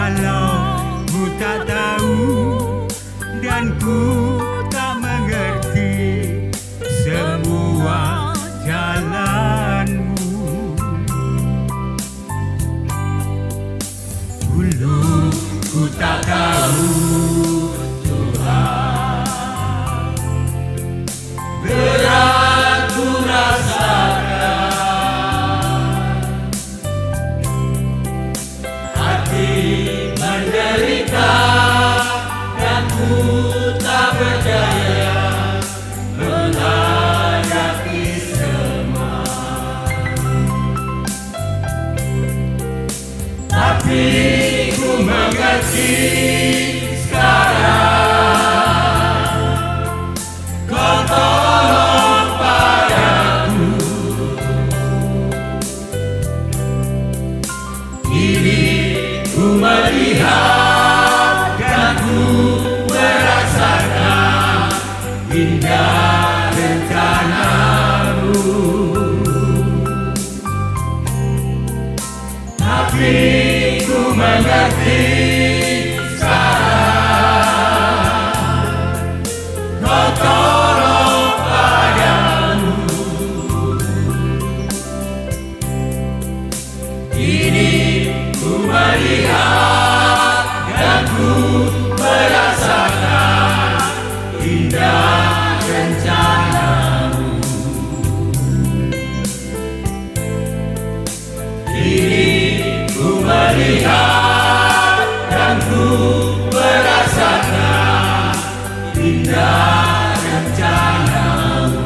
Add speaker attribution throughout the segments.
Speaker 1: Walau ku tak tahu dan ku tak mengerti semua jalanmu. Dulu ku tak tahu Tuhan, berat ku rasakan, hati menderita dan ku tak berdaya menghadapi semua. Tapi ku mengerti sekarang, Kau tolong padaku. Kini ku melihat dan ku merasakan indah rencana-Mu. Tapi ku mengerti sekarang, Kau tolong padaku. Kini ku melihat dan ku merasakan indah rencana-Mu. Kini ku melihat dan ku merasakan indah rencana-Mu.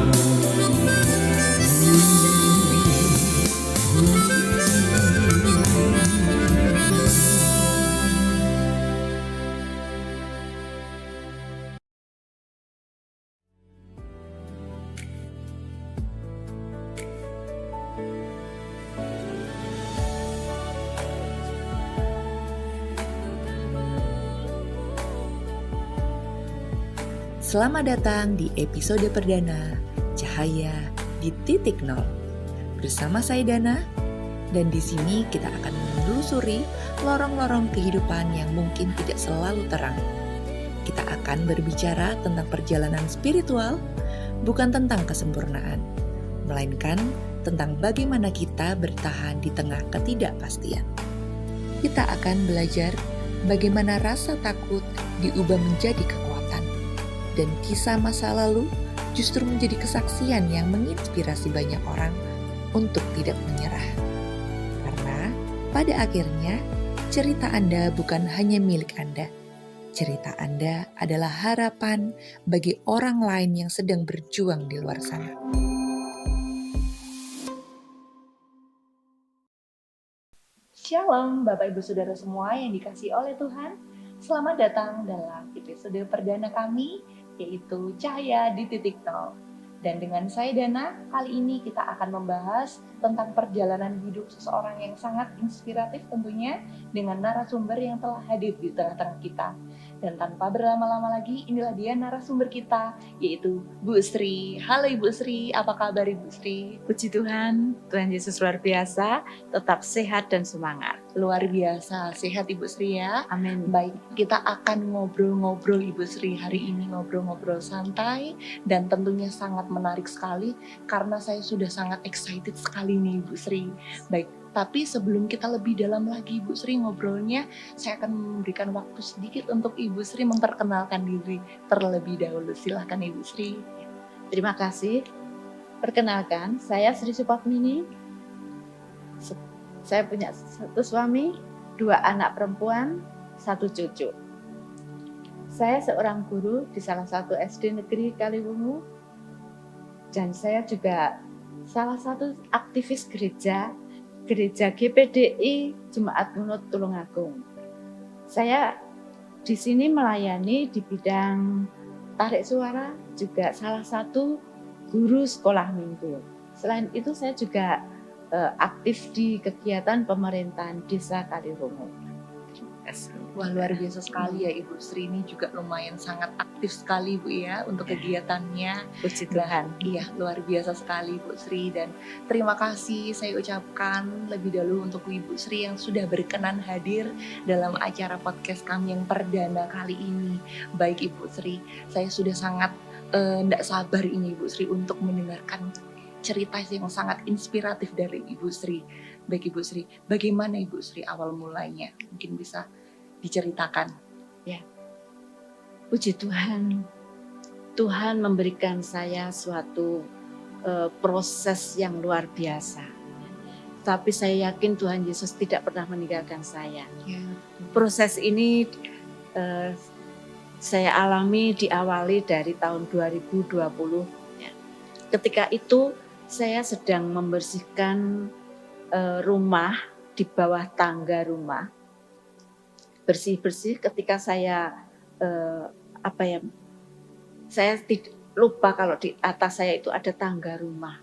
Speaker 2: Selamat datang di episode perdana Cahaya di Titik Nol. Bersama saya Dana, dan di sini kita akan menelusuri lorong-lorong kehidupan yang mungkin tidak selalu terang. Kita akan berbicara tentang perjalanan spiritual, bukan tentang kesempurnaan, melainkan tentang bagaimana kita bertahan di tengah ketidakpastian. Kita akan belajar bagaimana rasa takut diubah menjadi kekuatan, dan kisah masa lalu justru menjadi kesaksian yang menginspirasi banyak orang untuk tidak menyerah. Karena pada akhirnya cerita Anda bukan hanya milik Anda. Cerita Anda adalah harapan bagi orang lain yang sedang berjuang di luar sana.
Speaker 3: Shalom Bapak Ibu Saudara semua yang dikasihi oleh Tuhan. Selamat datang dalam episode perdana kami, yaitu Cahaya di Titik Nol. Dan dengan saya Dana, kali ini kita akan membahas tentang perjalanan hidup seseorang yang sangat inspiratif tentunya, dengan narasumber yang telah hadir di tengah-tengah kita. Dan tanpa berlama-lama lagi, inilah dia narasumber kita, yaitu Bu Sri. Halo Ibu Sri, apa kabar Ibu Sri?
Speaker 4: Puji Tuhan, Tuhan Yesus luar biasa, tetap sehat dan semangat.
Speaker 3: Luar biasa, sehat Ibu Sri ya.
Speaker 4: Amin.
Speaker 3: Baik, kita akan ngobrol-ngobrol Ibu Sri hari ini, ngobrol-ngobrol santai dan tentunya sangat menarik sekali karena saya sudah sangat excited sekali nih Ibu Sri. Baik, tapi sebelum kita lebih dalam lagi Ibu Sri ngobrolnya, saya akan memberikan waktu sedikit untuk Ibu Sri memperkenalkan diri terlebih dahulu. Silakan Ibu Sri.
Speaker 4: Terima kasih. Perkenalkan, saya Sri Supatmini. Saya punya satu suami, 2 anak perempuan, 1 cucu. Saya seorang guru di salah satu SD negeri Kaliwungu, dan saya juga salah satu aktivis gereja GPDI Jemaat Ngunut Tulungagung. Saya di sini melayani di bidang tarik suara, juga salah satu guru sekolah minggu. Selain itu saya juga aktif di kegiatan pemerintahan Desa Kaliwungu. Terima kasih.
Speaker 3: Wah, luar biasa sekali ya Ibu Sri, ini juga lumayan sangat aktif sekali Bu ya untuk
Speaker 4: Ya.
Speaker 3: kegiatannya.
Speaker 4: Puji
Speaker 3: Nah,
Speaker 4: Tuhan.
Speaker 3: iya luar biasa sekali Bu Sri, dan terima kasih saya ucapkan lebih dahulu untuk Ibu Sri yang sudah berkenan hadir dalam acara podcast kami yang perdana kali ini. Baik Ibu Sri, saya sudah sangat tidak sabar ini Ibu Sri untuk mendengarkan cerita yang sangat inspiratif dari Ibu Sri. Baik Ibu Sri, bagaimana Ibu Sri awal mulanya? Mungkin bisa diceritakan.
Speaker 4: Puji Tuhan. Tuhan memberikan saya suatu proses yang luar biasa. Tapi saya yakin Tuhan Yesus tidak pernah meninggalkan saya.
Speaker 3: Ya.
Speaker 4: Proses ini saya alami diawali dari tahun 2020. Ya. Ketika itu saya sedang membersihkan rumah di bawah tangga rumah. Bersih-bersih ketika saya saya lupa kalau di atas saya itu ada tangga rumah.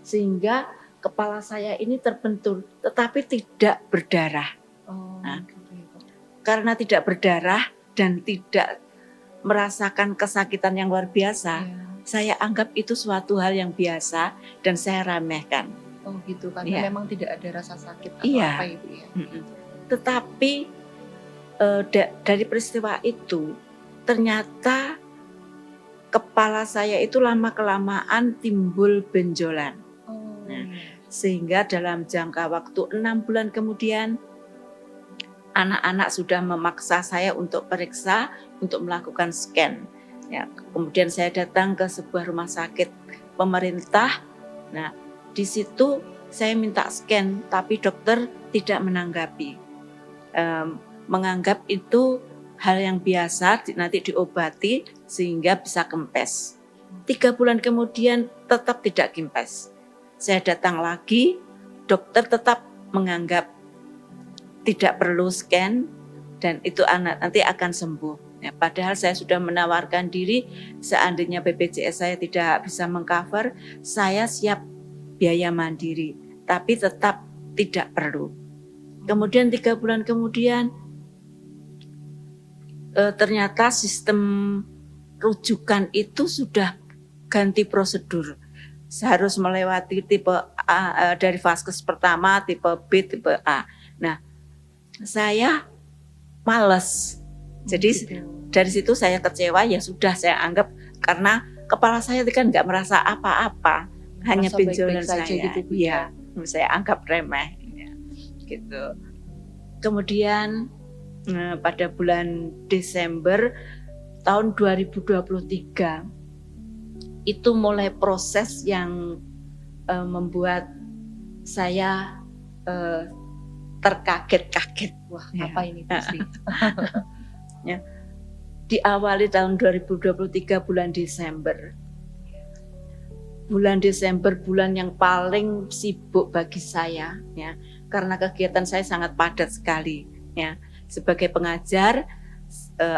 Speaker 4: Sehingga kepala saya ini terbentur tetapi tidak berdarah.
Speaker 3: Oh,
Speaker 4: Nah,
Speaker 3: gitu ya, Pak.
Speaker 4: Karena tidak berdarah dan tidak merasakan kesakitan yang luar biasa,
Speaker 3: Ya.
Speaker 4: saya anggap itu suatu hal yang biasa dan saya remehkan.
Speaker 3: Oh gitu, karena
Speaker 4: Iya.
Speaker 3: memang tidak ada rasa sakit atau
Speaker 4: Iya.
Speaker 3: apa Ibu ya.
Speaker 4: Tetapi dari peristiwa itu ternyata kepala saya itu lama-kelamaan timbul benjolan.
Speaker 3: Oh,
Speaker 4: Nah,
Speaker 3: iya.
Speaker 4: Sehingga dalam jangka waktu 6 bulan kemudian anak-anak sudah memaksa saya untuk periksa, untuk melakukan scan. Ya, kemudian saya datang ke sebuah rumah sakit pemerintah. Nah, di situ saya minta scan, tapi dokter tidak menanggapi. Menganggap itu hal yang biasa, nanti diobati sehingga bisa kempes. 3 bulan kemudian tetap tidak kempes. Saya datang lagi, dokter tetap menganggap tidak perlu scan dan itu anak nanti akan sembuh. Ya, padahal saya sudah menawarkan diri, seandainya BPJS saya tidak bisa mengcover, saya siap biaya mandiri, tapi tetap tidak perlu. Kemudian 3 bulan kemudian ternyata sistem rujukan itu sudah ganti prosedur. Saya harus melewati tipe A, dari vaskes pertama, tipe B, tipe A. Nah, saya malas. Jadi
Speaker 3: Gitu.
Speaker 4: dari situ saya kecewa, ya sudah saya anggap karena kepala saya kan nggak merasa apa-apa, hanya
Speaker 3: Merasa
Speaker 4: benjolan
Speaker 3: baik-baik saja
Speaker 4: saya.
Speaker 3: gitu, Bu, ya.
Speaker 4: Iya, saya anggap remeh. Ya, gitu. Kemudian pada bulan Desember tahun 2023 itu mulai proses yang membuat saya terkaget-kaget.
Speaker 3: Wah,
Speaker 4: Ya.
Speaker 3: apa ini Bu Sri?
Speaker 4: Diawali tahun 2023 bulan Desember. Bulan Desember bulan yang paling sibuk bagi saya, ya, karena kegiatan saya sangat padat sekali, ya. Sebagai pengajar,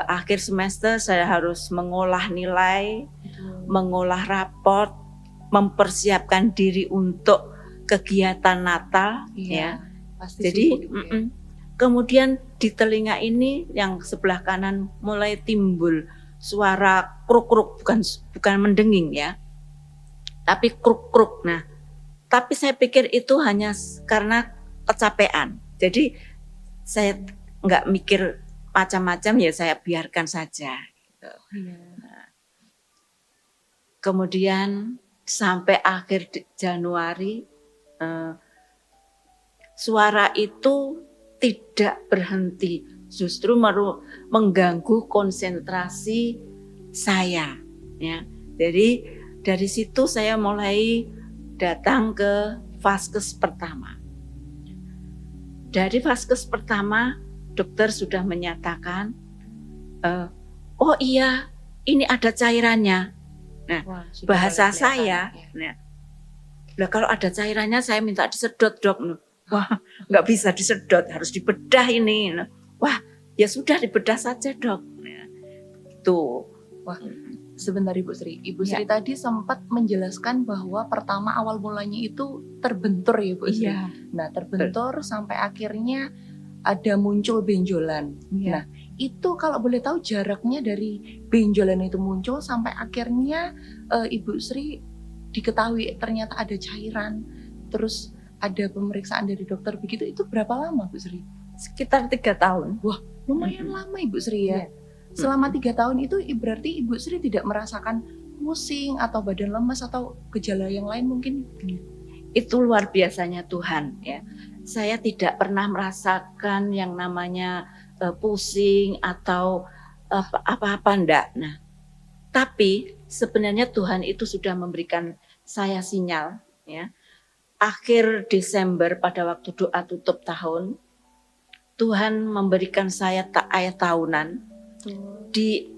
Speaker 4: akhir semester saya harus mengolah nilai, mengolah raport, mempersiapkan diri untuk kegiatan Natal, ya.
Speaker 3: Pasti
Speaker 4: Jadi
Speaker 3: sibuk, Ibu, ya.
Speaker 4: kemudian di telinga ini yang sebelah kanan mulai timbul suara kruk-kruk, bukan mendenging ya, tapi kruk-kruk. Nah, tapi saya pikir itu hanya karena kecapean. Jadi saya nggak mikir macam-macam, ya saya biarkan saja.
Speaker 3: Iya.
Speaker 4: Kemudian sampai akhir Januari suara itu tidak berhenti, justru mengganggu konsentrasi saya. Ya, jadi dari situ saya mulai datang ke vaskes pertama. Dari vaskes pertama, dokter sudah menyatakan, oh iya, ini ada cairannya. Nah,
Speaker 3: Wah, sudah
Speaker 4: bahasa
Speaker 3: mulai kelihatan,
Speaker 4: saya,
Speaker 3: ya.
Speaker 4: nah, kalau ada cairannya saya minta disedot, dok. Wah, nggak bisa disedot, harus dibedah ini. Wah, ya sudah dibedah saja, dok. Tuh.
Speaker 3: Wah, sebentar Ibu Sri. Ibu
Speaker 4: Ya.
Speaker 3: Sri tadi sempat menjelaskan bahwa pertama awal mulanya itu terbentur ya Bu Sri.
Speaker 4: Iya.
Speaker 3: Nah, terbentur sampai akhirnya
Speaker 2: ada muncul benjolan.
Speaker 4: Iya.
Speaker 2: Nah, itu kalau boleh tahu jaraknya dari benjolan itu muncul sampai akhirnya Ibu Sri diketahui ternyata ada cairan, terus ada pemeriksaan dari dokter begitu, itu berapa lama Bu Sri?
Speaker 4: Sekitar 3 tahun.
Speaker 2: Lumayan lama Ibu Sri ya.
Speaker 4: Iya.
Speaker 2: Selama 3 tahun itu berarti Ibu Sri tidak merasakan pusing atau badan lemas atau gejala yang lain mungkin?
Speaker 4: Itu luar biasanya Tuhan ya. Saya tidak pernah merasakan yang namanya pusing atau apa-apa enggak. Nah, tapi sebenarnya Tuhan itu sudah memberikan saya sinyal ya. Akhir Desember pada waktu doa tutup tahun, Tuhan memberikan saya ayat tahunan di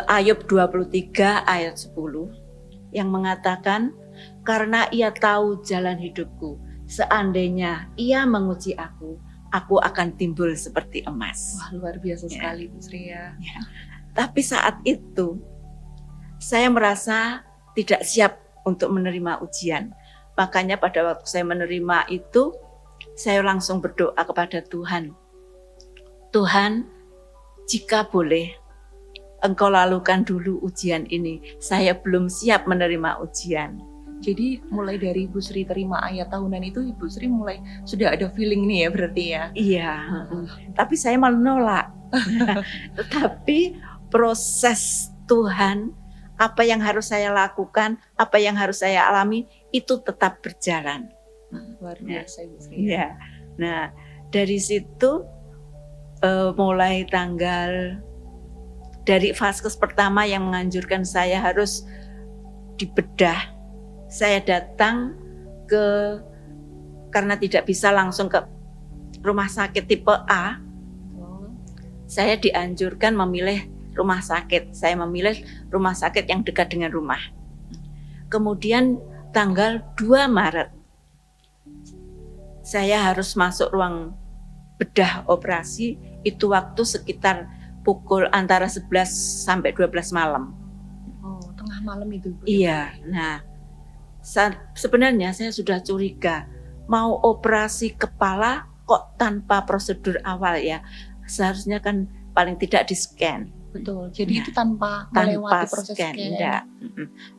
Speaker 4: Ayub 23 ayat 10 yang mengatakan, karena ia tahu jalan hidupku, seandainya ia menguji aku akan timbul seperti emas.
Speaker 2: Wah, luar biasa
Speaker 4: Ya.
Speaker 2: sekali Bu Sri ya.
Speaker 4: Tapi saat itu saya merasa tidak siap untuk menerima ujian. Makanya pada waktu saya menerima itu, saya langsung berdoa kepada Tuhan. Tuhan, jika boleh, Engkau lalukan dulu ujian ini. Saya belum siap menerima ujian.
Speaker 2: Jadi mulai dari Ibu Sri terima ayat tahunan itu, Ibu Sri mulai sudah ada feeling nih ya berarti ya.
Speaker 4: Iya, tapi saya menolak. Tetapi proses Tuhan, apa yang harus saya lakukan, apa yang harus saya alami, itu tetap berjalan.
Speaker 2: Luar biasa Ibu Sri.
Speaker 4: Iya. Nah, dari situ mulai dari vaskes pertama yang menganjurkan saya harus dibedah, saya datang karena tidak bisa langsung ke rumah sakit tipe A, saya dianjurkan memilih rumah sakit. Saya memilih rumah sakit yang dekat dengan rumah. Kemudian tanggal 2 Maret, saya harus masuk ruang bedah operasi, itu waktu sekitar pukul antara 11 sampai 12 malam.
Speaker 2: Oh, tengah malam itu Bu.
Speaker 4: Iya, nah sebenarnya saya sudah curiga, mau operasi kepala kok tanpa prosedur awal ya. Seharusnya kan paling tidak di scan.
Speaker 2: Betul. Jadi
Speaker 4: Nah,
Speaker 2: itu tanpa melewati proses scan.
Speaker 4: enggak.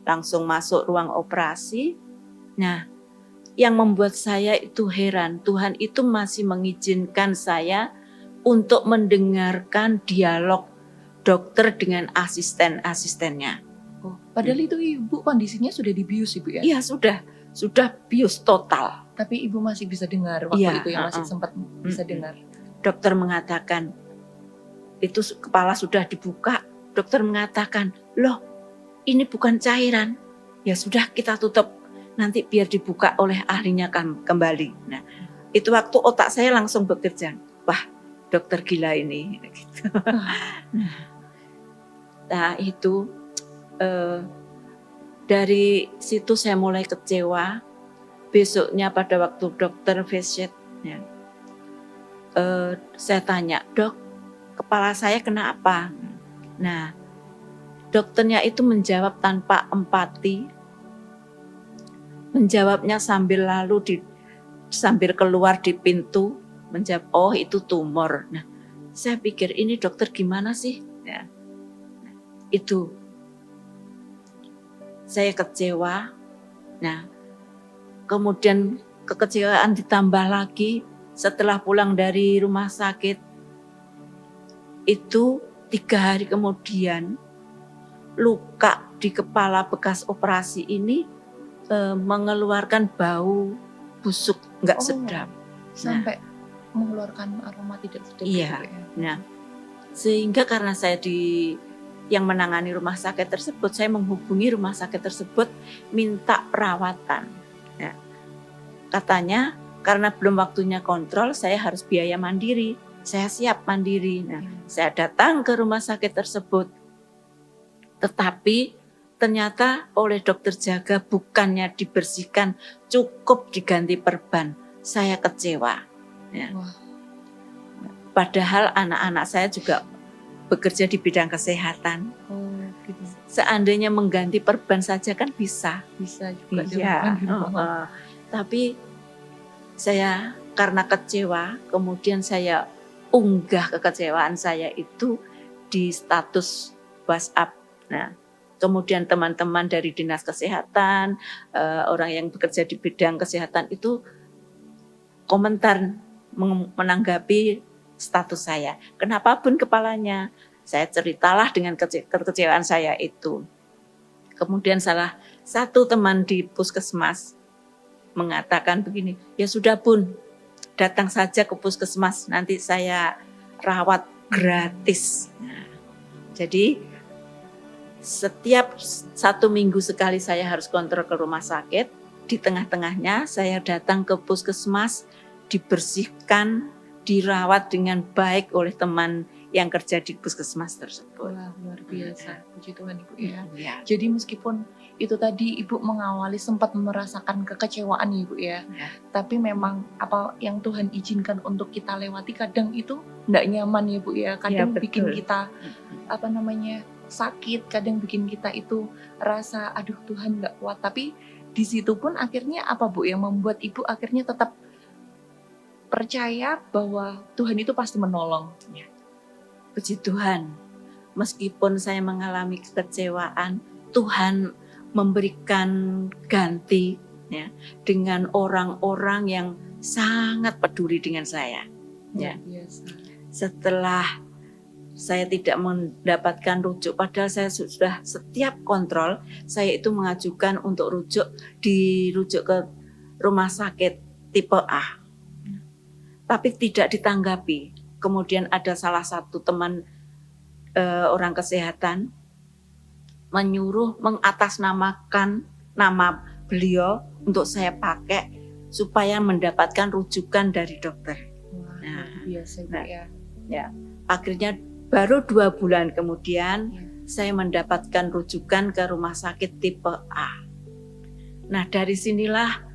Speaker 4: Langsung masuk ruang operasi. Nah, yang membuat saya itu heran, Tuhan itu masih mengizinkan saya untuk mendengarkan dialog dokter dengan asisten-asistennya.
Speaker 2: Oh, padahal itu Ibu kondisinya sudah dibius Ibu ya.
Speaker 4: Iya, sudah bius total.
Speaker 2: Tapi Ibu masih bisa dengar waktu
Speaker 4: Iya,
Speaker 2: itu ya, masih sempat bisa dengar.
Speaker 4: Dokter mengatakan, itu kepala sudah dibuka. Dokter mengatakan, loh ini bukan cairan. Ya sudah, kita tutup. Nanti biar dibuka oleh ahlinya kembali. Nah, itu waktu otak saya langsung bekerja. Wah, dokter gila ini. Gitu. Nah, itu dari situ saya mulai kecewa. Besoknya pada waktu dokter visit, ya, saya tanya, dok, kepala saya kena apa? Nah, dokternya itu menjawab tanpa empati, menjawabnya sambil sambil keluar di pintu, menjawab, oh itu tumor. Nah, saya pikir ini dokter gimana sih? Ya, itu saya kecewa. Nah, kemudian kekecewaan ditambah lagi setelah pulang dari rumah sakit. Itu 3 hari kemudian luka di kepala bekas operasi ini mengeluarkan bau busuk nggak sedap.
Speaker 2: Sampai mengeluarkan aroma tidak sedap.
Speaker 4: Iya.
Speaker 2: Gitu ya.
Speaker 4: Nah, sehingga karena saya yang menangani rumah sakit tersebut, saya menghubungi rumah sakit tersebut minta perawatan. Nah, katanya karena belum waktunya kontrol, saya harus biaya mandiri. Saya siap mandiri. Nah, saya datang ke rumah sakit tersebut. Tetapi ternyata oleh dokter jaga bukannya dibersihkan, cukup diganti perban. Saya kecewa. Ya.
Speaker 2: Wah.
Speaker 4: Padahal anak-anak saya juga bekerja di bidang kesehatan.
Speaker 2: Oh, gitu.
Speaker 4: Seandainya mengganti perban saja kan bisa.
Speaker 2: Bisa juga
Speaker 4: Iya.
Speaker 2: dilakukan di rumah.
Speaker 4: Tapi saya karena kecewa, kemudian saya unggah kekecewaan saya itu di status WhatsApp. Nah, kemudian teman-teman dari dinas kesehatan, orang yang bekerja di bidang kesehatan itu komentar menanggapi status saya. Kenapa pun kepalanya? Saya ceritalah dengan kekecewaan saya itu. Kemudian salah satu teman di puskesmas mengatakan begini, ya sudah Bun, datang saja ke puskesmas, nanti saya rawat gratis. Nah, jadi setiap 1 minggu sekali saya harus kontrol ke rumah sakit. Di tengah-tengahnya saya datang ke puskesmas, dibersihkan, dirawat dengan baik oleh teman yang kerja di puskesmas tersebut.
Speaker 3: Wah, luar biasa. Puji Tuhan Ibu ya.
Speaker 4: Ya.
Speaker 3: Jadi meskipun itu tadi Ibu mengawali sempat merasakan kekecewaan Ibu ya.
Speaker 4: Ya.
Speaker 3: Tapi memang apa yang Tuhan izinkan untuk kita lewati kadang itu enggak nyaman ya Bu ya. Kadang
Speaker 4: Ya,
Speaker 3: bikin
Speaker 4: betul.
Speaker 3: kita sakit, kadang bikin kita itu rasa aduh Tuhan enggak kuat. Tapi di situ pun akhirnya apa Bu yang membuat Ibu akhirnya tetap percaya bahwa Tuhan itu pasti menolong.
Speaker 4: Puji Tuhan, meskipun saya mengalami kekecewaan, Tuhan memberikan ganti ya, dengan orang-orang yang sangat peduli dengan saya. Ya.
Speaker 3: Luar biasa.
Speaker 4: Setelah saya tidak mendapatkan rujuk, padahal saya sudah setiap kontrol, saya itu mengajukan untuk dirujuk ke rumah sakit tipe A. Tapi tidak ditanggapi. Kemudian ada salah satu teman orang kesehatan menyuruh mengatasnamakan nama beliau untuk saya pakai supaya mendapatkan rujukan dari dokter.
Speaker 3: Wah,
Speaker 4: Nah,
Speaker 3: luar biasa Bu
Speaker 4: nah.
Speaker 3: ya.
Speaker 4: Akhirnya baru 2 bulan kemudian
Speaker 3: Ya.
Speaker 4: saya mendapatkan rujukan ke rumah sakit tipe A. Nah, dari sinilah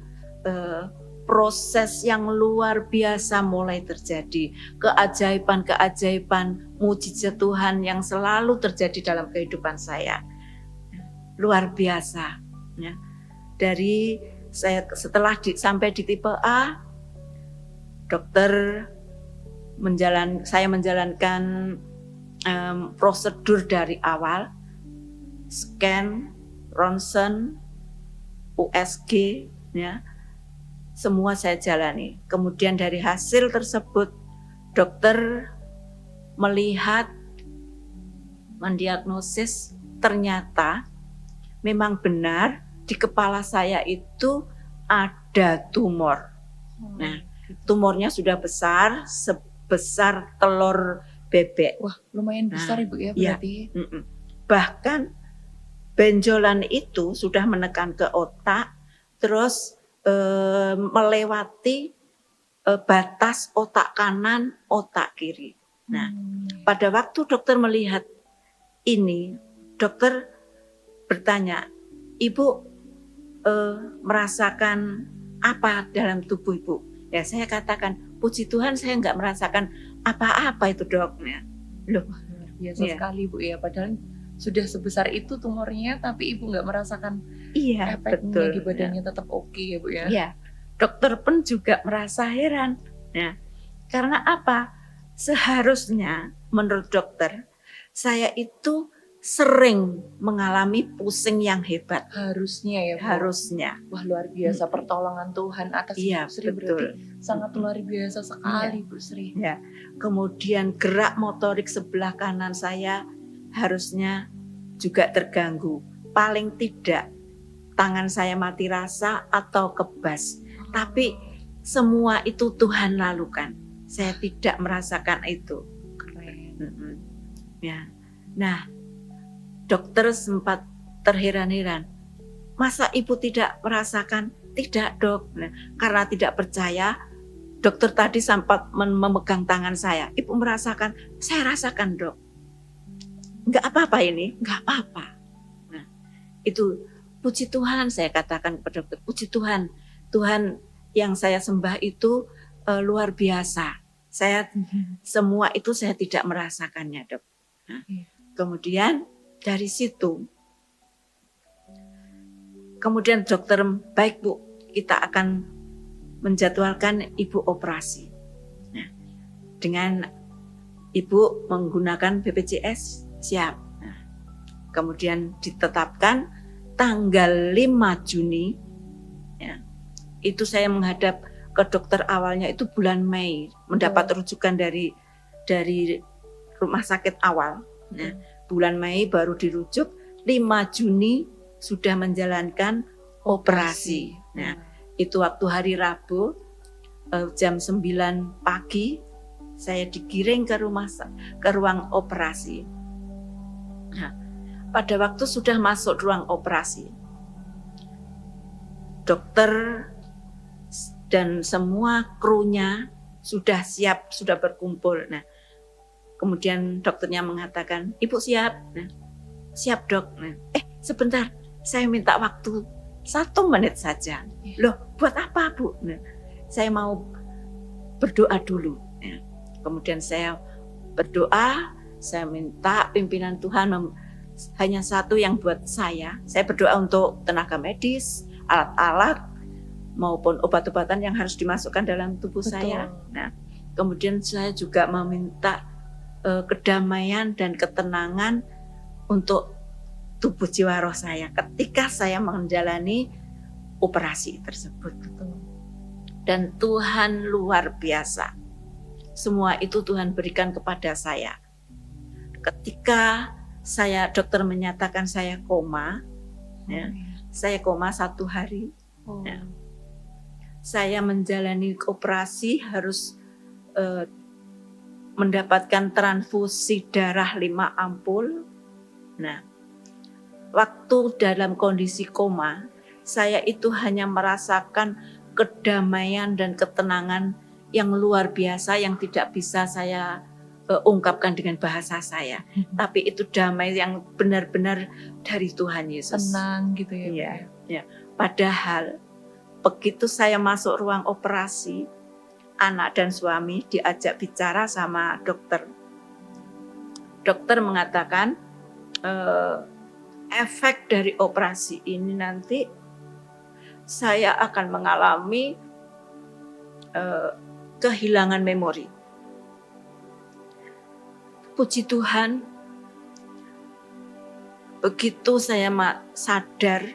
Speaker 4: proses yang luar biasa mulai terjadi. Keajaiban-keajaiban, mujizat Tuhan yang selalu terjadi dalam kehidupan saya. Luar biasa. Ya. Dari saya setelah sampai di tipe A, dokter saya menjalankan prosedur dari awal, scan, ronsen, USG, ya. Semua saya jalani. Kemudian dari hasil tersebut, dokter melihat, mendiagnosis, ternyata memang benar di kepala saya itu ada tumor. Nah, tumornya sudah besar, sebesar telur bebek.
Speaker 3: Wah, lumayan besar
Speaker 4: Nah,
Speaker 3: Ibu ya
Speaker 4: iya.
Speaker 3: berarti.
Speaker 4: Bahkan benjolan itu sudah menekan ke otak, terus melewati batas otak kanan, otak kiri. Nah, pada waktu dokter melihat ini, dokter bertanya, Ibu merasakan apa dalam tubuh Ibu? Ya, saya katakan, puji Tuhan saya nggak merasakan apa-apa itu dok. Loh,
Speaker 3: luar biasa
Speaker 4: Iya.
Speaker 3: sekali Bu ya. Padahal sudah sebesar itu tumornya, tapi Ibu nggak merasakan
Speaker 4: iya
Speaker 3: efeknya
Speaker 4: betul.
Speaker 3: di badannya tetap oke ya Bu ya.
Speaker 4: Ya, dokter pun juga merasa heran. Nah, karena apa? Seharusnya menurut dokter, saya itu sering mengalami pusing yang hebat.
Speaker 3: Harusnya ya Bu.
Speaker 4: Harusnya.
Speaker 3: Wah, luar biasa pertolongan Tuhan atas
Speaker 4: Iya,
Speaker 3: Ibu Sri
Speaker 4: betul.
Speaker 3: berarti sangat luar biasa sekali Bu Sri.
Speaker 4: Ya. Kemudian gerak motorik sebelah kanan saya harusnya juga terganggu. Paling tidak tangan saya mati rasa atau kebas. Tapi semua itu Tuhan lakukan. Saya tidak merasakan itu.
Speaker 3: Keren.
Speaker 4: Ya. Nah, dokter sempat terheran-heran. Masa ibu tidak merasakan? Tidak dok. Nah, karena tidak percaya, dokter tadi sempat memegang tangan saya. Ibu merasakan? Saya rasakan dok. Enggak apa-apa ini, enggak apa-apa. Nah, itu puji Tuhan saya katakan kepada dokter. Puji Tuhan, Tuhan yang saya sembah itu luar biasa. Saya semua itu saya tidak merasakannya dok. Nah, kemudian dari situ, kemudian dokter, baik Bu, kita akan
Speaker 5: menjadwalkan ibu operasi. Nah, dengan ibu menggunakan BPJS siap. Nah, kemudian ditetapkan tanggal 5 Juni, ya, itu saya menghadap ke dokter awalnya itu bulan Mei, mendapat rujukan dari rumah sakit awal. Nah, bulan Mei baru dirujuk, 5 Juni sudah menjalankan operasi. Nah, itu waktu hari Rabu, jam 9 pagi, saya digiring ke ruang operasi. Nah, pada waktu sudah masuk ruang operasi, dokter dan semua krunya sudah siap, sudah berkumpul. Nah, kemudian dokternya mengatakan, "Ibu siap?" Nah, "Siap, Dok." Nah, sebentar, saya minta waktu 1 menit saja. "Loh, buat apa, Bu?" Nah, "Saya mau berdoa dulu." Nah, kemudian saya berdoa, saya minta pimpinan Tuhan hanya satu yang buat saya. Saya berdoa untuk tenaga medis, alat-alat, maupun obat-obatan yang harus dimasukkan dalam tubuh saya. Nah, kemudian saya juga meminta kedamaian dan ketenangan untuk tubuh jiwa roh saya ketika saya menjalani operasi tersebut. Dan Tuhan luar biasa. Semua itu Tuhan berikan kepada saya. Ketika dokter menyatakan saya koma, ya, saya koma 1 hari. Ya. Saya menjalani operasi harus mendapatkan transfusi darah 5 ampul. Nah, waktu dalam kondisi koma, saya itu hanya merasakan kedamaian dan ketenangan yang luar biasa yang tidak bisa saya ungkapkan dengan bahasa saya. Tapi itu damai yang benar-benar dari Tuhan Yesus.
Speaker 3: Tenang gitu ya.
Speaker 5: Iya, ya. Padahal begitu saya masuk ruang operasi, anak dan suami diajak bicara sama dokter. Dokter mengatakan efek dari operasi ini nanti saya akan mengalami kehilangan memori. Puji Tuhan, begitu saya sadar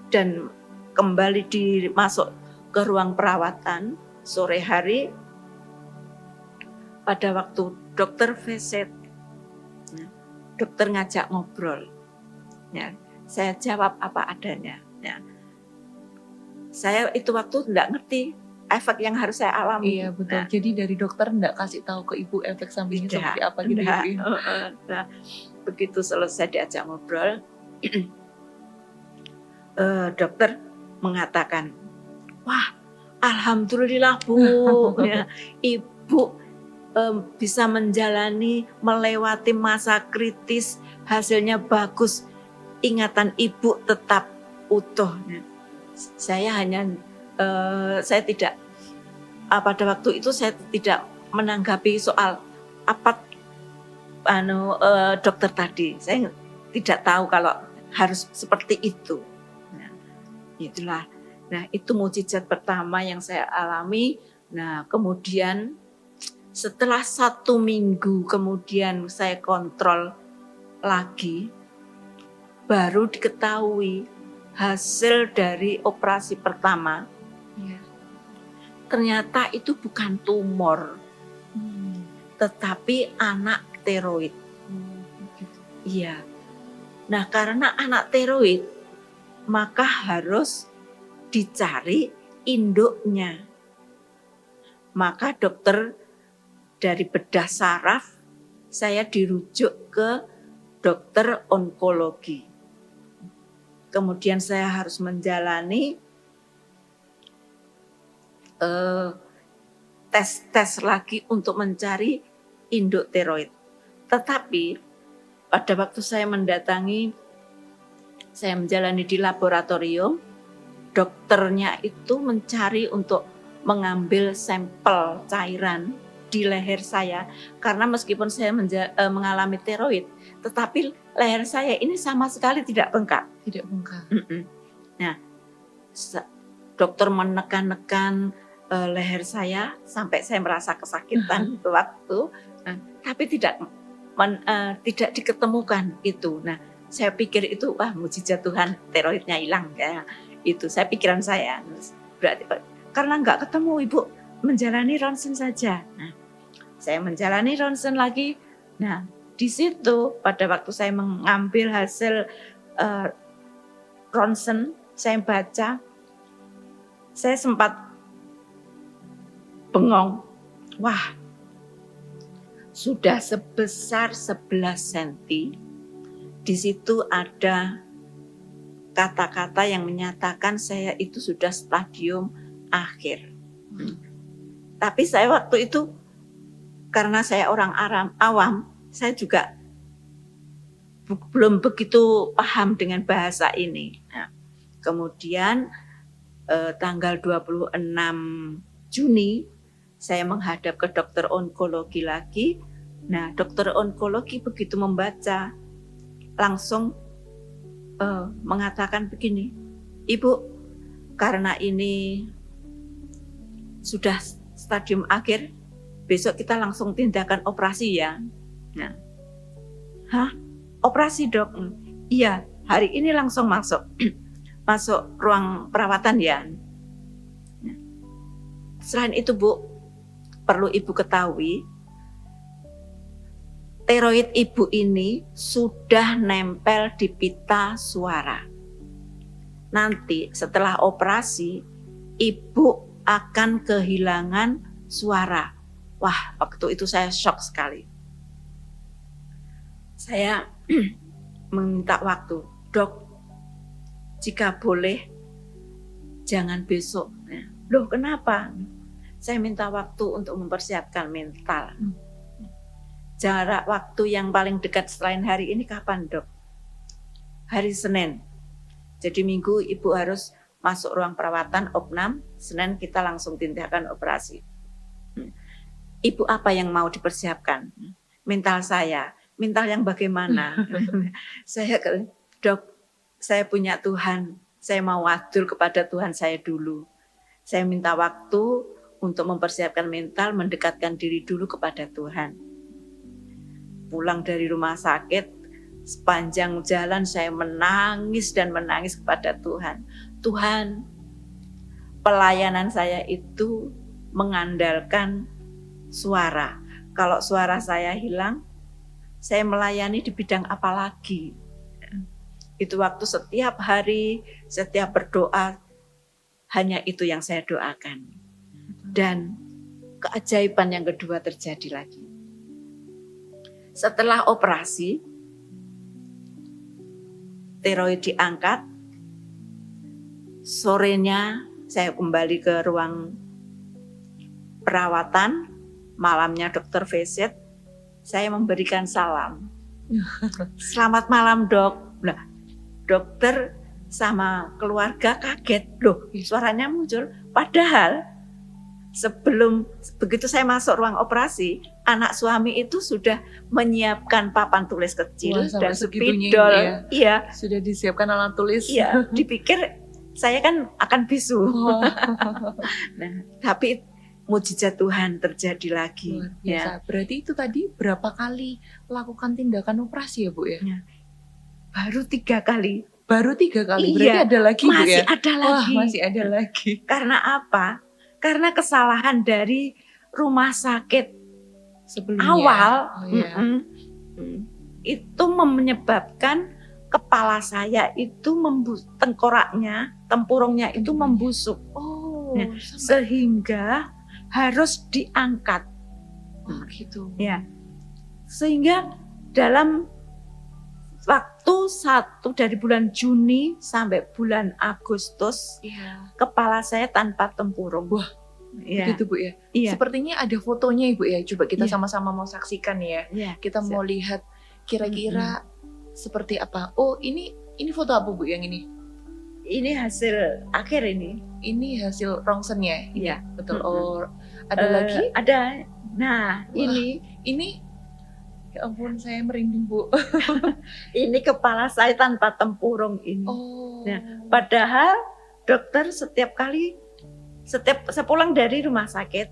Speaker 5: dan kembali masuk ke ruang perawatan sore hari, pada waktu dokter visit, dokter ngajak ngobrol, ya, saya jawab apa adanya. Ya. Saya itu waktu tidak ngerti efek yang harus saya alami.
Speaker 3: Iya betul. Nah, jadi dari dokter enggak kasih tahu ke ibu efek sampingnya seperti apa gitu ya.
Speaker 5: Nah, begitu selesai diajak ngobrol, dokter mengatakan, "Wah, alhamdulillah Bu, ya, Ibu bisa melewati masa kritis, hasilnya bagus, ingatan Ibu tetap utuh." Saya tidak, pada waktu itu saya tidak menanggapi soal apa dokter tadi. Saya tidak tahu kalau harus seperti itu. Nah, itulah. Nah, itu mukjizat pertama yang saya alami. Nah, kemudian setelah 1 minggu kemudian saya kontrol lagi, baru diketahui hasil dari operasi pertama. Ya. Ternyata itu bukan tumor, tetapi anak tiroid. Iya. Nah, karena anak tiroid, maka harus dicari induknya. Maka dokter dari bedah saraf, saya dirujuk ke dokter onkologi. Kemudian saya harus menjalani tes lagi untuk mencari induk tiroid. Tetapi pada waktu saya menjalani di laboratorium, dokternya itu mencari untuk mengambil sampel cairan di leher saya, karena meskipun saya mengalami tiroid, tetapi leher saya ini sama sekali tidak bengkak.
Speaker 3: Tidak bengkak.
Speaker 5: Nah, dokter menekan-nekan leher saya sampai saya merasa kesakitan waktu, tapi tidak diketemukan itu. Nah, saya pikir itu wah mujizat Tuhan, tiroidnya hilang ya. Itu saya pikiran saya. Berarti karena nggak ketemu Ibu menjalani ronsen saja. Nah, saya menjalani ronsen lagi. Nah, di situ pada waktu saya mengambil hasil ronsen, saya baca, saya sempat bengong. Wah, sudah sebesar 11 cm. Di situ ada kata-kata yang menyatakan saya itu sudah stadium akhir. Tapi saya waktu itu, karena saya orang awam, saya juga belum begitu paham dengan bahasa ini. Nah, kemudian tanggal 26 Juni, saya menghadap ke dokter onkologi lagi. Nah, dokter onkologi begitu membaca, langsung mengatakan begini, Ibu, karena ini sudah stadium akhir, besok kita langsung tindakan operasi ya. Nah, hah? Operasi dok? Iya, hari ini langsung masuk ruang perawatan ya. Nah, selain itu Bu, perlu Ibu ketahui, tiroid Ibu ini sudah nempel di pita suara. Nanti setelah operasi, Ibu akan kehilangan suara. Wah, waktu itu saya shock sekali. Saya meminta waktu, dok, jika boleh, jangan besok. Loh, kenapa? Saya minta waktu untuk mempersiapkan mental. Jarak waktu yang paling dekat selain hari ini kapan, dok? Hari Senin. Jadi Minggu Ibu harus masuk ruang perawatan opnam, Senin kita langsung tindakan operasi. Ibu apa yang mau dipersiapkan? Mental saya. Mental yang bagaimana? Saya, dok, saya punya Tuhan. Saya mau wadul kepada Tuhan saya dulu. Saya minta waktu untuk mempersiapkan mental, mendekatkan diri dulu kepada Tuhan. Pulang dari rumah sakit, sepanjang jalan saya menangis dan menangis kepada Tuhan. Tuhan, pelayanan saya itu mengandalkan suara. Kalau suara saya hilang, saya melayani di bidang apa lagi? Itu waktu setiap hari, setiap berdoa, hanya itu yang saya doakan. Dan keajaiban yang kedua terjadi lagi. Setelah operasi, tiroid diangkat, sorenya saya kembali ke ruang perawatan, malamnya dokter visit, saya memberikan salam. Selamat malam dok. Nah, dokter sama keluarga kaget, loh suaranya muncul. Padahal sebelum begitu saya masuk ruang operasi, anak suami itu sudah menyiapkan papan tulis kecil.
Speaker 2: Wah,
Speaker 5: dan
Speaker 2: segitunya
Speaker 5: spidol.
Speaker 2: ya.
Speaker 5: Iya.
Speaker 2: Sudah disiapkan alat tulis.
Speaker 5: Iya, dipikir saya kan akan bisu.
Speaker 2: Oh.
Speaker 5: Nah, tapi mujizat Tuhan terjadi lagi.
Speaker 2: Luar biasa.
Speaker 5: Ya.
Speaker 2: Berarti itu tadi berapa kali lakukan tindakan operasi ya Bu ya?
Speaker 5: Baru 3 kali.
Speaker 2: Baru 3 kali.
Speaker 5: Iya,
Speaker 2: Berarti ada lagi Bu
Speaker 5: masih
Speaker 2: ya?
Speaker 5: ada lagi.
Speaker 2: Wah, masih ada lagi.
Speaker 5: Karena apa? Karena kesalahan dari rumah sakit
Speaker 2: Sebelumnya.
Speaker 5: awal
Speaker 2: Oh, iya.
Speaker 5: itu menyebabkan kepala saya itu tengkoraknya, tempurungnya itu membusuk.
Speaker 2: Oh,
Speaker 5: Nah,
Speaker 2: sampai
Speaker 5: sehingga harus diangkat.
Speaker 2: gitu.
Speaker 5: Ya. Sehingga dalam waktu dari bulan Juni sampai bulan Agustus,
Speaker 2: Iya.
Speaker 5: kepala saya tanpa tempurung.
Speaker 2: Wah,
Speaker 5: ya.
Speaker 2: Begitu Bu ya.
Speaker 5: Iya.
Speaker 2: Sepertinya ada fotonya Ibu ya. Coba kita
Speaker 5: Iya.
Speaker 2: sama-sama mau saksikan ya.
Speaker 5: Iya.
Speaker 2: Kita mau lihat kira-kira seperti apa. Oh, ini foto apa Bu yang ini?
Speaker 5: Ini hasil akhir ini.
Speaker 2: Ini hasil rongsennya.
Speaker 5: Iya.
Speaker 2: Betul. Oh, ada lagi?
Speaker 5: Ada. Nah,
Speaker 2: Wah. Ini ya ampun, saya merinding Bu.
Speaker 5: ini kepala saya tanpa tempurung ini.
Speaker 2: Oh.
Speaker 5: Nah, padahal dokter setiap kali setiap sepulang dari rumah sakit,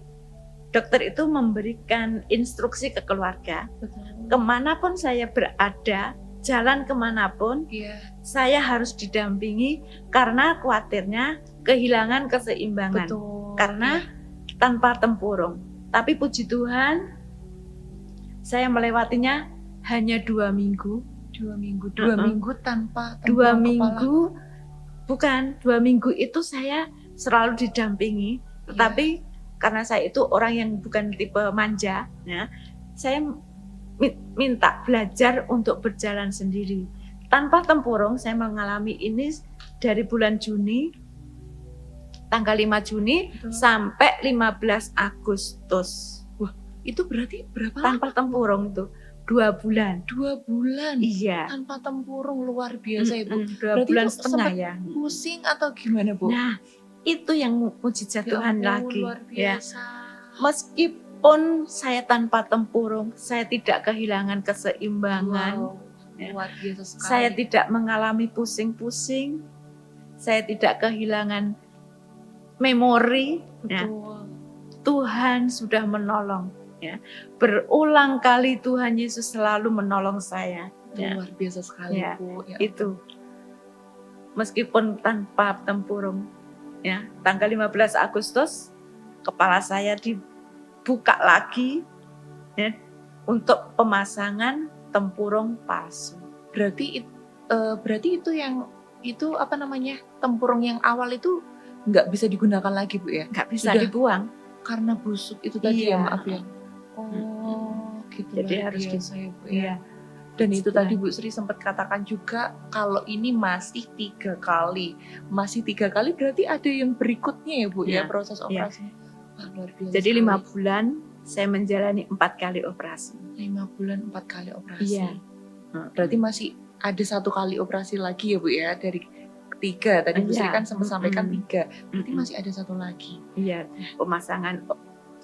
Speaker 5: dokter itu memberikan instruksi ke keluarga,
Speaker 3: Betul.
Speaker 5: kemanapun saya berada, jalan kemanapun,
Speaker 3: Iya.
Speaker 5: saya harus didampingi karena khawatirnya kehilangan keseimbangan.
Speaker 3: Betul.
Speaker 5: Karena tanpa tempurung. Tapi puji Tuhan, saya melewatinya hanya 2 minggu.
Speaker 3: 2 minggu. 2
Speaker 5: Uh-uh.
Speaker 3: minggu tanpa
Speaker 5: 2
Speaker 3: tempurung
Speaker 5: minggu, bukan 2 minggu itu saya selalu didampingi. Tetapi karena saya itu orang yang bukan tipe manja, ya, saya minta belajar untuk berjalan sendiri. Tanpa tempurung saya mengalami ini dari bulan Juni, tanggal 5 Juni
Speaker 3: Betul.
Speaker 5: sampai 15 Agustus.
Speaker 3: Itu berarti berapa lama?
Speaker 5: Tanpa tempurung itu 2 bulan.
Speaker 3: 2 bulan.
Speaker 5: Iya.
Speaker 3: Tanpa tempurung, luar biasa Ibu.
Speaker 5: 2
Speaker 3: Berarti
Speaker 5: bulan
Speaker 3: itu
Speaker 5: setengah
Speaker 3: sempat
Speaker 5: ya.
Speaker 3: Pusing atau gimana Bu?
Speaker 5: Nah, itu yang mujizat
Speaker 3: Ya
Speaker 5: Tuhan
Speaker 3: ampun,
Speaker 5: lagi.
Speaker 3: luar
Speaker 5: Ya.
Speaker 3: biasa.
Speaker 5: Meskipun saya tanpa tempurung, saya tidak kehilangan keseimbangan.
Speaker 3: Wow, luar biasa sekali.
Speaker 5: Saya tidak mengalami pusing-pusing. Saya tidak kehilangan memori. Ya.
Speaker 3: Betul.
Speaker 5: Tuhan sudah menolong. Ya. Berulang kali Tuhan Yesus selalu menolong saya. Ya.
Speaker 3: Luar biasa sekali
Speaker 5: Ya,
Speaker 3: Bu. Ya.
Speaker 5: Itu. Meskipun tanpa tempurung. Ya, tanggal 15 Agustus kepala saya dibuka lagi ya, untuk pemasangan tempurung palsu.
Speaker 3: Berarti itu yang itu apa namanya? Tempurung yang awal itu nggak bisa digunakan lagi Bu ya?
Speaker 5: Nggak bisa
Speaker 3: Sudah.
Speaker 5: dibuang.
Speaker 3: Karena busuk itu tadi
Speaker 5: Iya.
Speaker 3: ya, maaf ya. Oh, gitu.
Speaker 5: Jadi
Speaker 3: luar
Speaker 5: harus
Speaker 3: biasa ya Bu ya.
Speaker 5: Iya.
Speaker 3: Dan itu
Speaker 5: Setelah-
Speaker 3: tadi Bu Sri sempat katakan juga kalau ini masih 3 kali. Masih 3 kali berarti ada yang berikutnya ya Bu ya
Speaker 5: Iya,
Speaker 3: proses
Speaker 5: iya.
Speaker 3: operasi. Wah, luar biasa.
Speaker 5: Jadi
Speaker 3: sekali.
Speaker 5: 5 bulan saya menjalani 4 kali operasi.
Speaker 3: 5 bulan 4 kali operasi.
Speaker 5: Iya.
Speaker 3: Berarti masih ada 1 kali operasi lagi ya Bu ya dari 3. Tadi Bu Sri
Speaker 5: Iya.
Speaker 3: kan sempat sampaikan 3. Berarti
Speaker 5: Mm-mm.
Speaker 3: masih ada 1 lagi.
Speaker 5: Iya, pemasangan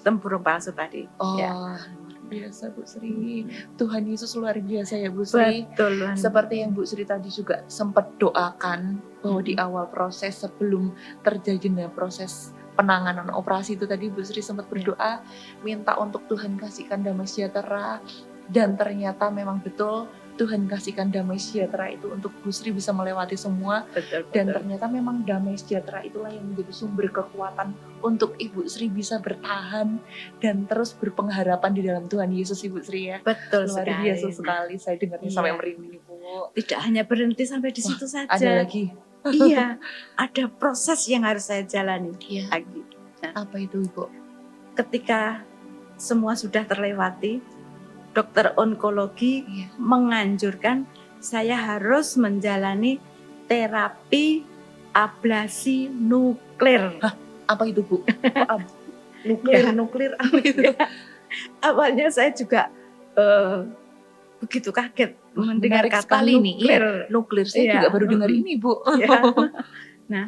Speaker 5: tempurung palsu tadi.
Speaker 3: Oh,
Speaker 5: Ya.
Speaker 3: luar biasa Bu Sri. Tuhan Yesus luar biasa ya Bu Sri.
Speaker 5: Betul. Luan.
Speaker 3: Seperti yang Bu Sri tadi juga sempat doakan bahwa di awal proses sebelum terjadinya proses penanganan operasi itu tadi Bu Sri sempat berdoa minta untuk Tuhan kasihkan damai sejahtera, dan ternyata memang betul Tuhan kasihkan damai sejahtera itu untuk Bu Sri bisa melewati semua,
Speaker 5: Betul,
Speaker 3: dan
Speaker 5: betul.
Speaker 3: ternyata memang damai sejahtera itulah yang menjadi sumber kekuatan untuk Ibu Sri bisa bertahan dan terus berpengharapan di dalam Tuhan Yesus Ibu Sri ya.
Speaker 5: Betul
Speaker 3: Luar
Speaker 5: sekali.
Speaker 3: biasa sekali, saya dengarnya
Speaker 5: Iya.
Speaker 3: sampai merinding Bu.
Speaker 5: Tidak hanya berhenti sampai di situ saja.
Speaker 3: Ada lagi?
Speaker 5: Iya, ada proses yang harus saya jalani
Speaker 3: Iya.
Speaker 5: lagi.
Speaker 3: Apa itu Ibu?
Speaker 5: Ketika semua sudah terlewati, dokter onkologi
Speaker 3: Iya.
Speaker 5: menganjurkan saya harus menjalani terapi ablasi nuklir.
Speaker 3: Apa itu Bu?
Speaker 5: Ya.
Speaker 3: Nuklir apa itu?
Speaker 5: Awalnya saya juga begitu kaget mendengar
Speaker 3: Menarik
Speaker 5: kata
Speaker 3: sekali nih.
Speaker 5: nuklir.
Speaker 3: Nuklir saya
Speaker 5: Iya.
Speaker 3: juga baru dengar ini Bu.
Speaker 5: Ya. Nah,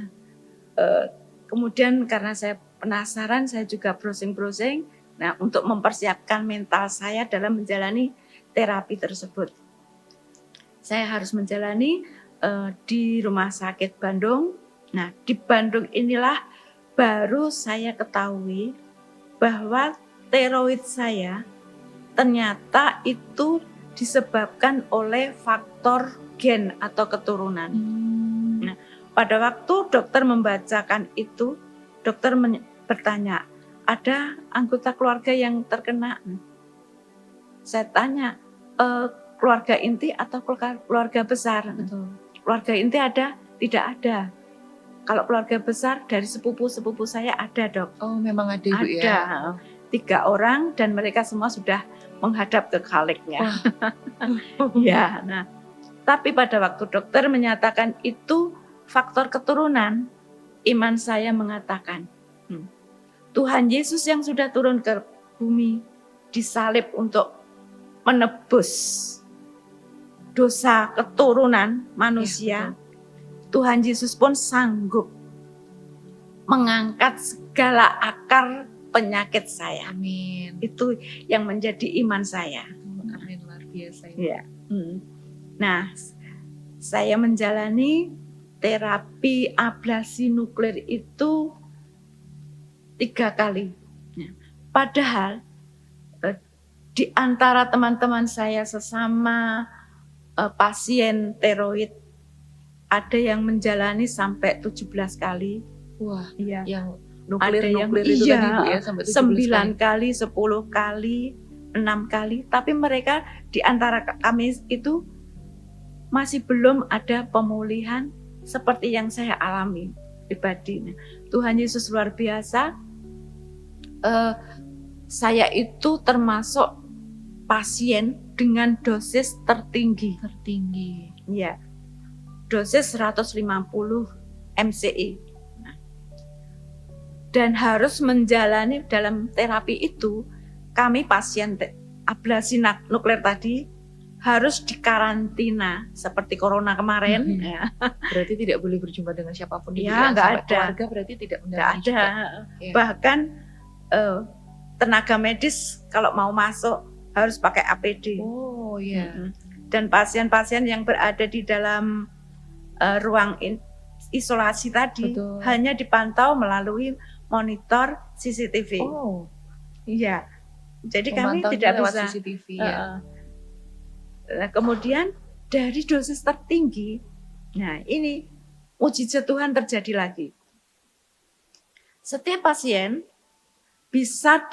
Speaker 5: kemudian karena saya penasaran, saya juga browsing-browsing. Nah, untuk mempersiapkan mental saya dalam menjalani terapi tersebut, saya harus menjalani di Rumah Sakit Bandung. Nah, di Bandung inilah baru saya ketahui bahwa tiroid saya ternyata itu disebabkan oleh faktor gen atau keturunan. Nah, pada waktu dokter membacakan itu, dokter bertanya, ada anggota keluarga yang terkena? Saya tanya, keluarga inti atau keluarga besar?
Speaker 3: Betul.
Speaker 5: Keluarga inti ada? Tidak ada. Kalau keluarga besar dari sepupu-sepupu saya ada, Dok.
Speaker 3: Oh, memang ada Ibu
Speaker 5: Ada.
Speaker 3: ya.
Speaker 5: 3 orang dan mereka semua sudah menghadap ke Khaliknya. Ya, nah, tapi pada waktu dokter menyatakan itu faktor keturunan, iman saya mengatakan, Tuhan Yesus yang sudah turun ke bumi disalib untuk menebus dosa keturunan manusia.
Speaker 3: Ya,
Speaker 5: Tuhan Yesus pun sanggup mengangkat segala akar penyakit saya.
Speaker 3: Amin.
Speaker 5: Itu yang menjadi iman saya.
Speaker 3: Amin, luar biasa ya.
Speaker 5: Ya. Nah, saya menjalani terapi ablasi nuklir itu
Speaker 4: 3 kali. Ya. Padahal di antara teman-teman saya sesama pasien tiroid ada yang menjalani sampai 17 kali.
Speaker 3: Wah,
Speaker 4: Iya.
Speaker 3: yang
Speaker 4: Ada yang
Speaker 3: nuklir itu
Speaker 4: iya,
Speaker 3: tadi Bu ya sampai 17
Speaker 4: 9 kali, 10 kali, 6 kali. Tapi mereka di antara kami itu masih belum ada pemulihan seperti yang saya alami pribadi. Tuhan Yesus luar biasa. Saya itu termasuk pasien dengan dosis tertinggi. Ya, dosis 150 MCI. Dan harus menjalani dalam terapi itu, kami pasien ablasi nuklir tadi harus dikarantina seperti corona kemarin. Ya.
Speaker 3: Berarti tidak boleh berjumpa dengan siapapun.
Speaker 4: Ya, nggak ada.
Speaker 3: Keluarga berarti tidak
Speaker 4: Nggak ada.
Speaker 3: Ya.
Speaker 4: Bahkan tenaga medis kalau mau masuk harus pakai APD.
Speaker 3: Oh iya.
Speaker 4: Dan pasien-pasien yang berada di dalam ruang isolasi tadi
Speaker 3: Betul.
Speaker 4: hanya dipantau melalui monitor CCTV.
Speaker 3: Oh,
Speaker 4: Iya. Jadi kami
Speaker 3: memantaunya
Speaker 4: tidak
Speaker 3: lewat
Speaker 4: bisa.
Speaker 3: CCTV ya.
Speaker 4: Nah, kemudian dari dosis tertinggi, nah ini mujizat Tuhan terjadi lagi. Setiap pasien bisa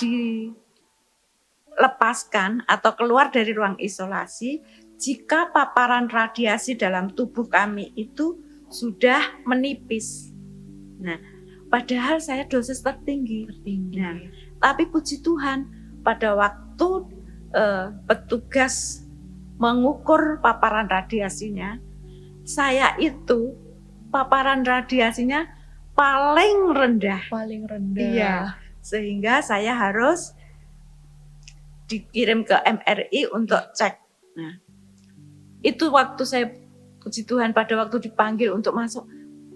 Speaker 4: dilepaskan atau keluar dari ruang isolasi jika paparan radiasi dalam tubuh kami itu sudah menipis. Nah, padahal saya dosis tertinggi. Nah, tapi puji Tuhan pada waktu petugas mengukur paparan radiasinya, saya itu paparan radiasinya paling rendah.
Speaker 3: Paling rendah.
Speaker 4: Iya, sehingga saya harus dikirim ke MRI untuk cek. Nah, itu waktu saya puji Tuhan pada waktu dipanggil untuk masuk,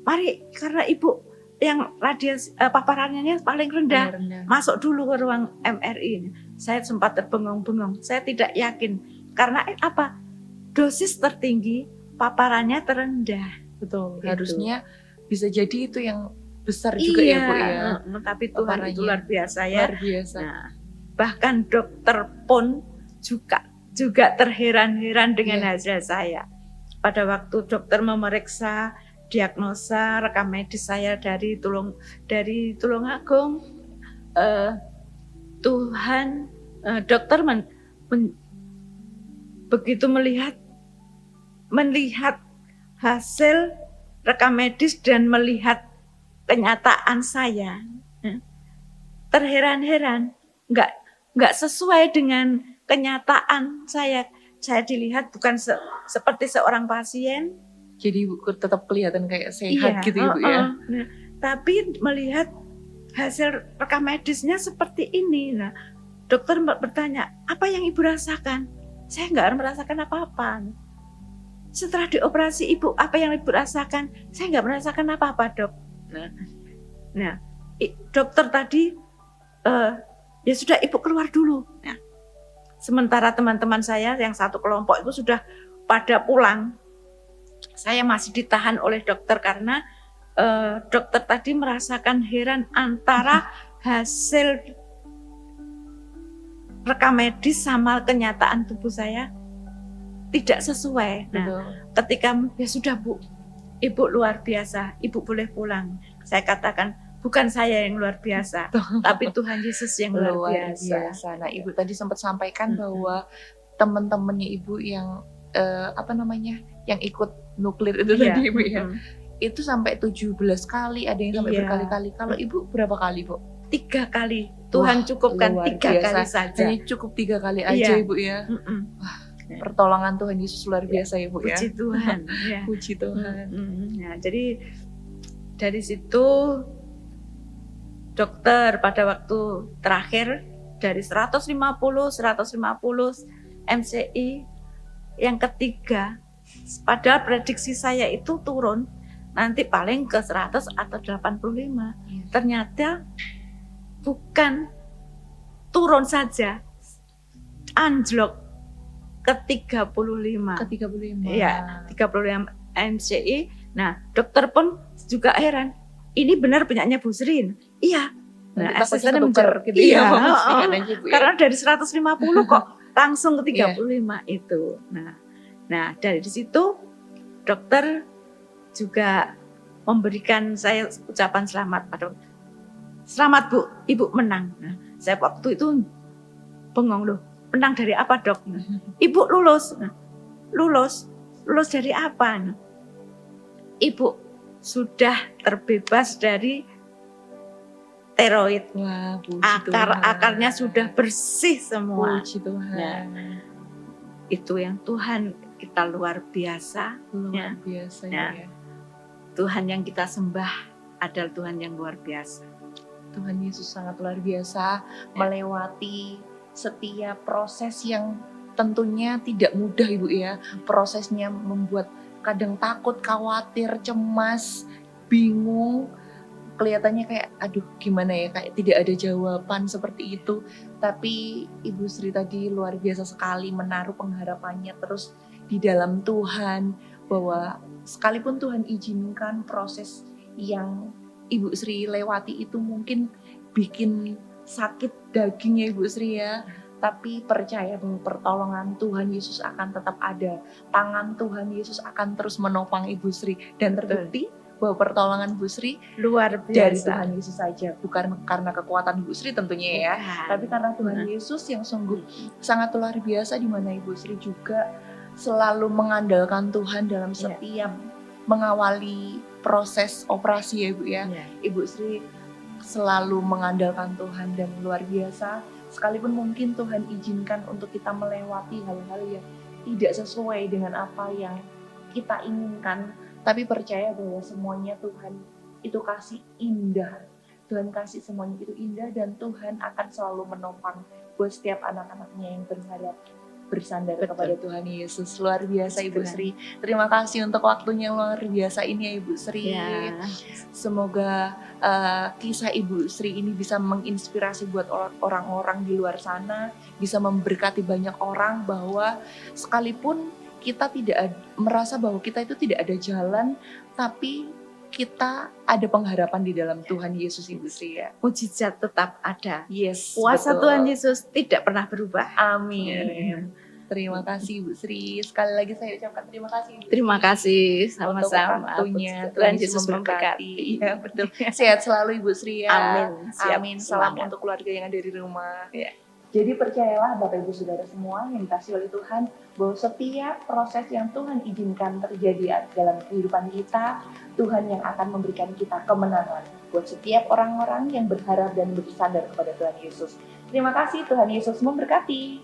Speaker 4: mari karena ibu yang radiasi paparannya paling rendah,
Speaker 3: Paling rendah.
Speaker 4: masuk dulu ke ruang MRI. Saya sempat terbengong-bengong, saya tidak yakin karena apa? Dosis tertinggi, paparannya terendah.
Speaker 3: Betul.
Speaker 4: Gitu.
Speaker 3: Harusnya bisa jadi itu yang besar juga ya Bu ya.
Speaker 4: Tapi Tuhan itu
Speaker 3: Paparannya.
Speaker 4: luar biasa ya.
Speaker 3: Luar biasa.
Speaker 4: Nah, bahkan dokter pun juga terheran-heran dengan hasil saya. Pada waktu dokter memeriksa diagnosa rekam medis saya dari Tulungagung, Tuhan dokter begitu melihat hasil rekam medis dan melihat kenyataan saya, terheran-heran, nggak sesuai dengan kenyataan saya. Saya dilihat bukan seperti seorang pasien.
Speaker 3: Jadi tetap kelihatan kayak sehat gitu ya Bu ya.
Speaker 4: Nah, tapi melihat hasil rekam medisnya seperti ini. Nah, dokter bertanya, apa yang ibu rasakan? Saya nggak merasakan apa-apa. Setelah dioperasi ibu, apa yang ibu rasakan? Saya nggak merasakan apa-apa dok. Nah, dokter tadi, ya sudah ibu keluar dulu. Nah, sementara teman-teman saya yang satu kelompok itu sudah pada pulang. Saya masih ditahan oleh dokter karena dokter tadi merasakan heran antara hasil rekam medis sama kenyataan tubuh saya tidak sesuai. Nah, ketika ya sudah Bu, ibu luar biasa, ibu boleh pulang. Saya katakan bukan saya yang luar biasa, tapi Tuhan Yesus yang luar biasa.
Speaker 3: Nah, ibu tadi sempat sampaikan bahwa teman-temannya ibu yang yang ikut nuklir itu tadi ibu ya, itu sampai 17 kali, ada yang sampai berkali-kali. Kalau ibu berapa kali Bu?
Speaker 4: 3 kali. Tuhan cukupkan 3 kali saja.
Speaker 3: Hanya cukup 3 kali aja ibu ya. Wah, pertolongan Tuhan Yesus luar biasa ya Bu ya.
Speaker 4: Puji Tuhan. Ya.
Speaker 3: Puji Tuhan.
Speaker 4: Nah, jadi dari situ dokter pada waktu terakhir dari 150 MCI yang ketiga, padahal prediksi saya itu turun nanti paling ke 100 atau 85. Ternyata bukan turun saja, anjlok ke 35.
Speaker 3: Ke 35.
Speaker 4: Iya, 35 MCI. Nah, dokter pun juga heran. Ini benar punyanya Bu Srin? Iya,
Speaker 3: Nanti
Speaker 5: Nah,
Speaker 3: takutnya
Speaker 5: asistennya
Speaker 3: ketuker
Speaker 5: menjawab,
Speaker 3: gitu ya,
Speaker 5: iya,
Speaker 3: memastikan aja Bu ya.
Speaker 5: karena dari 150 kok langsung ke
Speaker 3: Iya.
Speaker 5: 35 itu. Nah, dari situ dokter juga memberikan saya ucapan selamat pada selamat Bu, Ibu menang. Nah, saya waktu itu bengong loh, menang dari apa dok? Nah, Ibu lulus. Nah, lulus dari apa? Nah, Ibu sudah terbebas dari steroid.
Speaker 3: Wah, puji Tuhan.
Speaker 5: Akarnya sudah bersih semua.
Speaker 3: Puji Tuhan.
Speaker 5: Nah, itu yang Tuhan kita luar biasa.
Speaker 3: Luar biasa
Speaker 5: Ya.
Speaker 3: ya.
Speaker 5: Tuhan yang kita sembah adalah Tuhan yang luar biasa.
Speaker 3: Tuhan Yesus sangat luar biasa melewati setiap proses yang tentunya tidak mudah Ibu ya. Prosesnya membuat kadang takut, khawatir, cemas, bingung. Kelihatannya kayak aduh gimana ya, kayak tidak ada jawaban seperti itu. Tapi Ibu Sri tadi luar biasa sekali menaruh pengharapannya terus di dalam Tuhan, bahwa sekalipun Tuhan izinkan proses yang Ibu Sri lewati itu mungkin bikin sakit daging ya Ibu Sri ya, tapi percaya bahwa pertolongan Tuhan Yesus akan tetap ada. Tangan Tuhan Yesus akan terus menopang Ibu Sri, dan terbukti bahwa pertolongan Bu Sri
Speaker 5: Luar
Speaker 3: dari
Speaker 5: biasa.
Speaker 3: Tuhan Yesus saja, bukan karena kekuatan Bu Sri tentunya ya,
Speaker 5: Bukan.
Speaker 3: tapi karena Tuhan Yesus yang sungguh sangat luar biasa, di mana Ibu Sri juga selalu mengandalkan Tuhan dalam setiap mengawali proses operasi ya Ibu ya.
Speaker 5: Ya.
Speaker 3: Ibu Sri selalu mengandalkan Tuhan dan luar biasa, sekalipun mungkin Tuhan izinkan untuk kita melewati hal-hal yang tidak sesuai dengan apa yang kita inginkan, tapi percaya bahwa semuanya Tuhan itu kasih indah. Tuhan kasih semuanya itu indah, dan Tuhan akan selalu menopang buat setiap anak-anaknya yang berharap bersandar kepada Tuhan Yesus. Luar biasa Ibu Sri. Terima kasih untuk waktunya luar biasa ini ya Ibu Sri.
Speaker 5: Ya.
Speaker 3: Semoga kisah Ibu Sri ini bisa menginspirasi buat orang-orang di luar sana, bisa memberkati banyak orang, bahwa sekalipun kita tidak merasa bahwa kita itu tidak ada jalan, tapi kita ada pengharapan di dalam Tuhan Yesus Ibu Sri ya.
Speaker 5: Mujizat tetap ada.
Speaker 3: Yes,
Speaker 5: Kuasa
Speaker 3: betul.
Speaker 5: Tuhan Yesus tidak pernah berubah.
Speaker 3: Amin. Terima kasih Ibu Sri. Sekali lagi saya ucapkan terima kasih Ibu Sri.
Speaker 5: Terima kasih
Speaker 3: Untuk
Speaker 5: sama-sama.
Speaker 3: waktunya.
Speaker 5: Tuhan Yesus memberkati.
Speaker 3: Iya betul. Sehat selalu Ibu Sri ya.
Speaker 5: Amin. Siap,
Speaker 3: Amin. Salam
Speaker 5: semangat.
Speaker 3: untuk keluarga yang ada di rumah.
Speaker 5: Ya.
Speaker 3: Jadi percayalah Bapak Ibu Saudara semua yang dikasih oleh Tuhan, bahwa setiap proses yang Tuhan izinkan terjadi dalam kehidupan kita, Tuhan yang akan memberikan kita kemenangan buat setiap orang-orang yang berharap dan bersandar kepada Tuhan Yesus. Terima kasih, Tuhan Yesus memberkati.